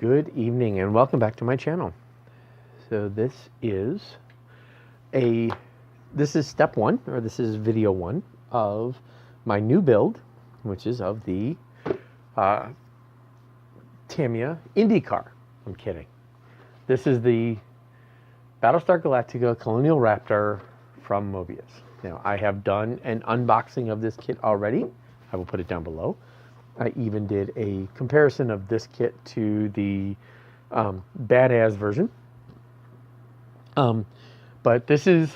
Good evening and welcome back to my channel. So this is step one, or this is video one of my new build, which is of the Tamiya IndyCar. I'm kidding. This is the Battlestar Galactica Colonial Raptor from Moebius. Now, I have done an unboxing of this kit already. I will put it down below. I even did a comparison of this kit to the Badass version. But this is,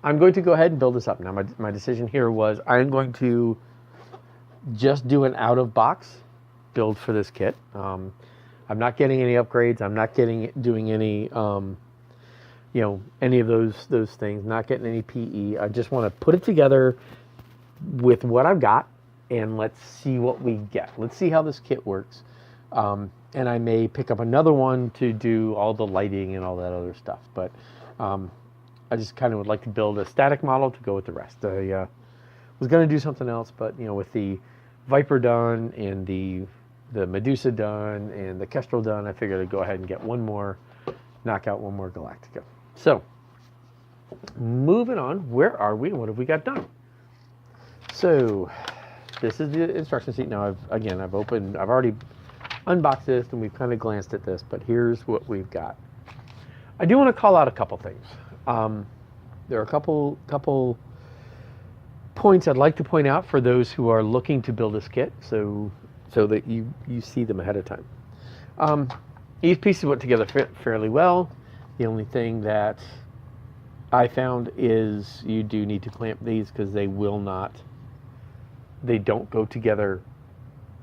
I'm going to go ahead and build this up. Now, my decision here was I'm going to just do an out-of-box build for this kit. I'm not getting any upgrades. I'm not doing any, any of those things. Not getting any PE. I just want to put it together with what I've got, and let's see what we get. Let's see how this kit works. And I may pick up another one to do all the lighting and all that other stuff. But I just kind of would like to build a static model to go with the rest. I was going to do something else, but with the Viper done and the Medusa done and the Kestrel done, I figured I'd go ahead and get one more, knock out one more Galactica. So, moving on, where are we and what have we got done? So, this is the instruction sheet. Now, I've already unboxed this and we've kind of glanced at this, but here's what we've got. I do want to call out a couple things. There are a couple points I'd like to point out for those who are looking to build this kit, so that you see them ahead of time. These pieces went together fairly well. The only thing that I found is you do need to clamp these because they don't go together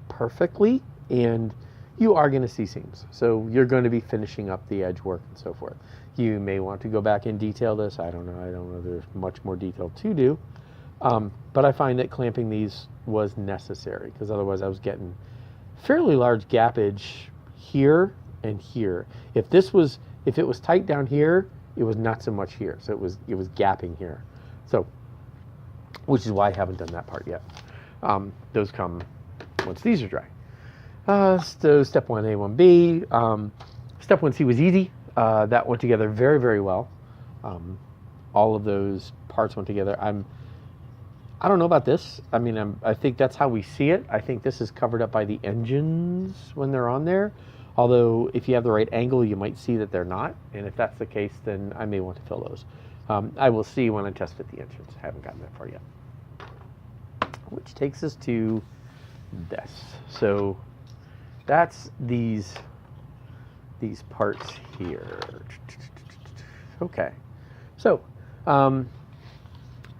perfectly, and you are going to see seams. So you're going to be finishing up the edge work and so forth. You may want to go back and detail this. I don't know. There's much more detail to do. But I find that clamping these was necessary because otherwise I was getting fairly large gappage here and here. If it was tight down here, it was not so much here. So it was gapping here. So, which is why I haven't done that part yet. Those come once these are dry. So step 1A, 1B. Step 1C was easy. That went together very, very well. All of those parts went together. I don't know about this. I mean, I think that's how we see it. I think this is covered up by the engines when they're on there. Although, if you have the right angle, you might see that they're not. And if that's the case, then I may want to fill those. I will see when I test fit the engines. I haven't gotten that far yet. Which takes us to this. So that's these parts here. Okay. So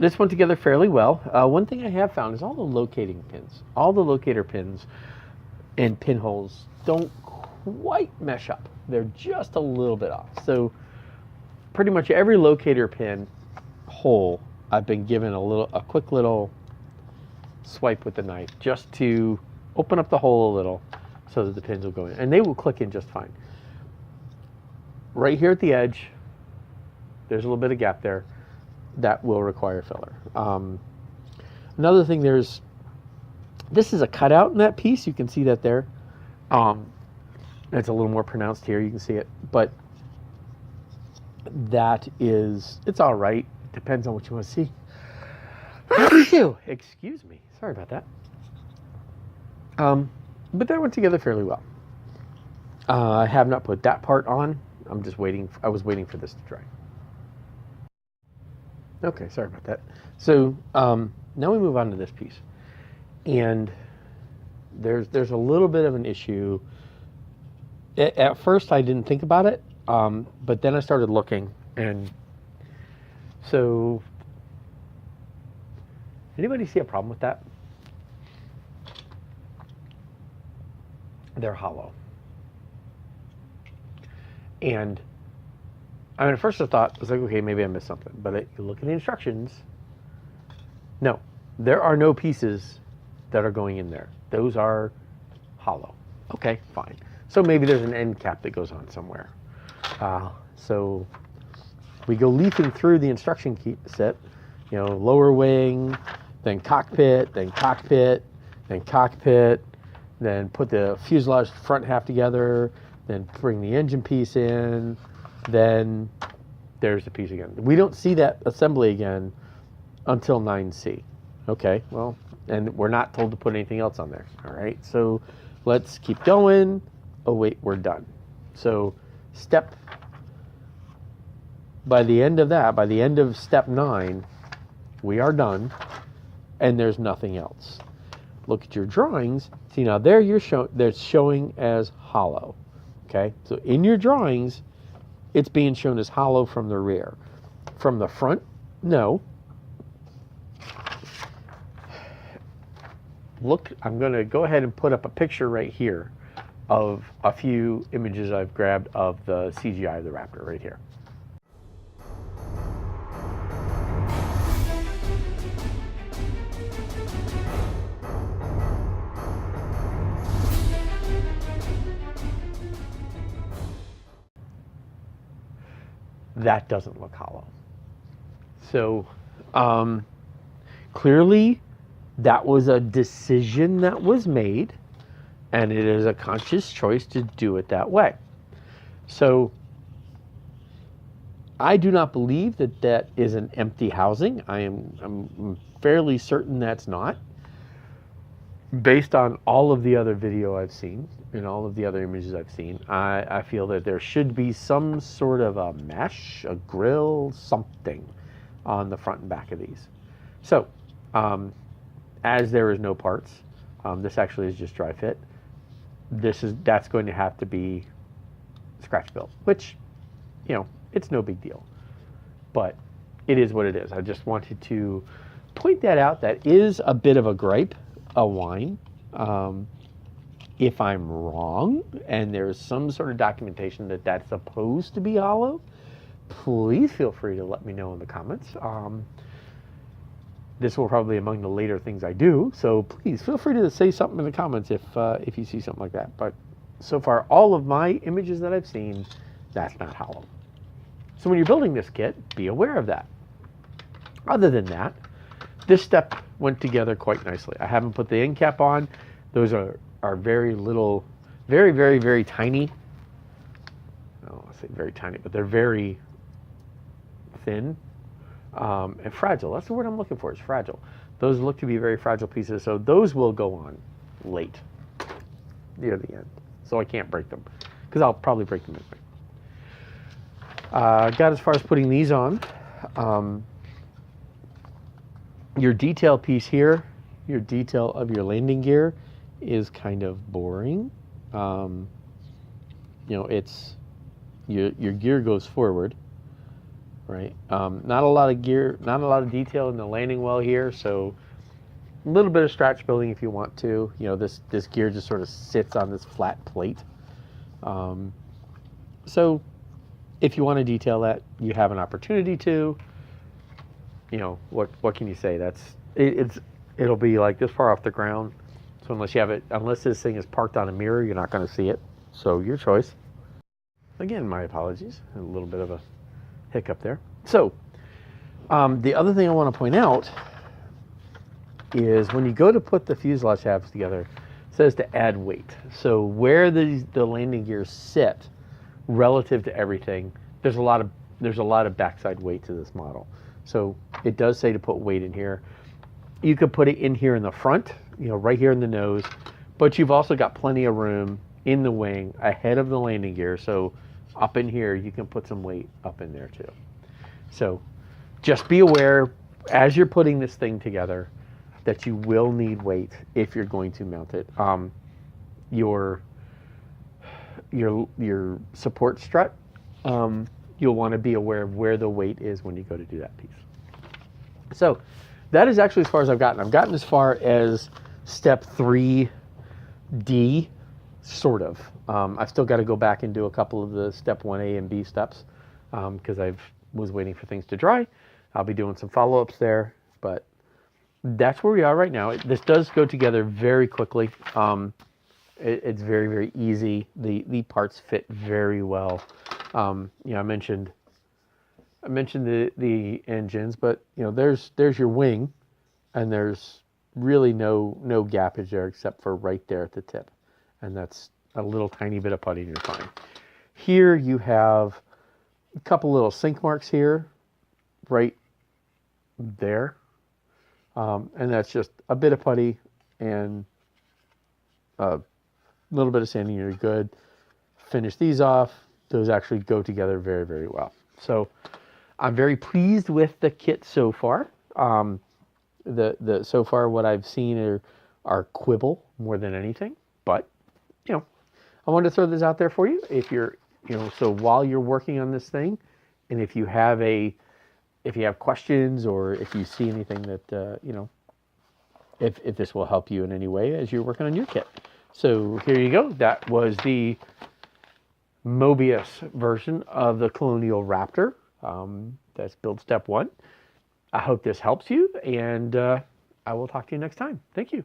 this went together fairly well. One thing I have found is all the locating pins, all the locator pins and pinholes don't quite mesh up. They're just a little bit off. So pretty much every locator pin hole I've been given a quick little swipe with the knife just to open up the hole a little so that the pins will go in, and they will click in just fine. Right here at the edge, there's a little bit of gap there that will require filler. Another thing, this is a cutout in that piece. You can see that there. It's a little more pronounced here. You can see it, but it's all right. It depends on what you want to see. Excuse me. Sorry about that. But that went together fairly well. I have not put that part on. I'm just waiting. I was waiting for this to dry. Okay, sorry about that. So now we move on to this piece. And there's a little bit of an issue. At first I didn't think about it, but then I started looking, and so anybody see a problem with that? They're hollow. And I mean, at first I thought, I was like, okay, maybe I missed something. But you look at the instructions. No, there are no pieces that are going in there. Those are hollow. Okay, fine. So maybe there's an end cap that goes on somewhere. So we go leafing through the instruction set, lower wing, then cockpit, then cockpit, then cockpit, then put the fuselage front half together, then bring the engine piece in, then there's the piece again. We don't see that assembly again until 9C. Okay, well, and we're not told to put anything else on there. All right, so let's keep going. Oh wait, we're done. So by the end of that, by the end of step 9, we are done, and there's nothing else. Look at your drawings. See, now there they're showing as hollow. Okay, so in your drawings, it's being shown as hollow from the rear. From the front, no. Look, I'm going to go ahead and put up a picture right here of a few images I've grabbed of the CGI of the Raptor right here. That doesn't look hollow. So clearly that was a decision that was made, and it is a conscious choice to do it that way. So I do not believe that that is an empty housing. I'm fairly certain that's not. Based on all of the other video I've seen and all of the other images I've seen, I feel that there should be some sort of a mesh, a grill, something on the front and back of these. So, as there is no parts, this actually is just dry fit. That's going to have to be scratch built, which, you know, it's no big deal, but it is what it is. I just wanted to point that out. That is a bit of a gripe, a whine. If I'm wrong and there's some sort of documentation that that's supposed to be hollow, please feel free to let me know in the comments. This will probably be among the later things I do, so please feel free to say something in the comments if you see something like that. But so far, all of my images that I've seen, that's not hollow. So when you're building this kit, be aware of that. Other than that, this step went together quite nicely. I haven't put the end cap on. Those are very little, very, very, very tiny. I don't want to say very tiny, but they're very thin and fragile. That's the word I'm looking for, is fragile. Those look to be very fragile pieces, so those will go on late, near the end. So I can't break them, because I'll probably break them anyway. Got as far as putting these on. Your detail piece here, your detail of your landing gear is kind of boring. You know, it's your gear goes forward, right? Not a lot of gear, not a lot of detail in the landing well here, so a little bit of stretch building if you want to. You know, this gear just sort of sits on this flat plate. So if you want to detail that, you have an opportunity to. You know, what can you say? It'll be like this far off the ground. So unless this thing is parked on a mirror, you're not going to see it. So your choice. Again, my apologies. A little bit of a hiccup there. So the other thing I want to point out is when you go to put the fuselage halves together, it says to add weight. So where the landing gears sit relative to everything, there's a lot of backside weight to this model. So it does say to put weight in here. You could put it in here in the front, you know, right here in the nose, but you've also got plenty of room in the wing ahead of the landing gear. So up in here, you can put some weight up in there too. So just be aware as you're putting this thing together that you will need weight if you're going to mount it. Your support strut, you'll want to be aware of where the weight is when you go to do that piece. So that is actually as far as I've gotten. I've gotten as far as step 3D, sort of. I've still got to go back and do a couple of the step 1A and B steps because I was waiting for things to dry. I'll be doing some follow-ups there, but that's where we are right now. This does go together very quickly. It's very, very easy. The parts fit very well. You know, I mentioned the engines, but you know, there's your wing, and there's really no gappage there except for right there at the tip, and that's a little tiny bit of putty and you're fine. Here you have a couple little sink marks here, right there. And that's just a bit of putty and a little bit of sanding, you're good. Finish these off. Those actually go together very, very well. So I'm very pleased with the kit so far. So far what I've seen are quibble more than anything, but you know, I wanted to throw this out there for you. If you're, so while you're working on this thing, and if you have questions or if you see anything that if this will help you in any way as you're working on your kit. So here you go. That was the Moebius version of the Colonial Raptor. That's build step 1. I hope this helps you, and I will talk to you next time. Thank you.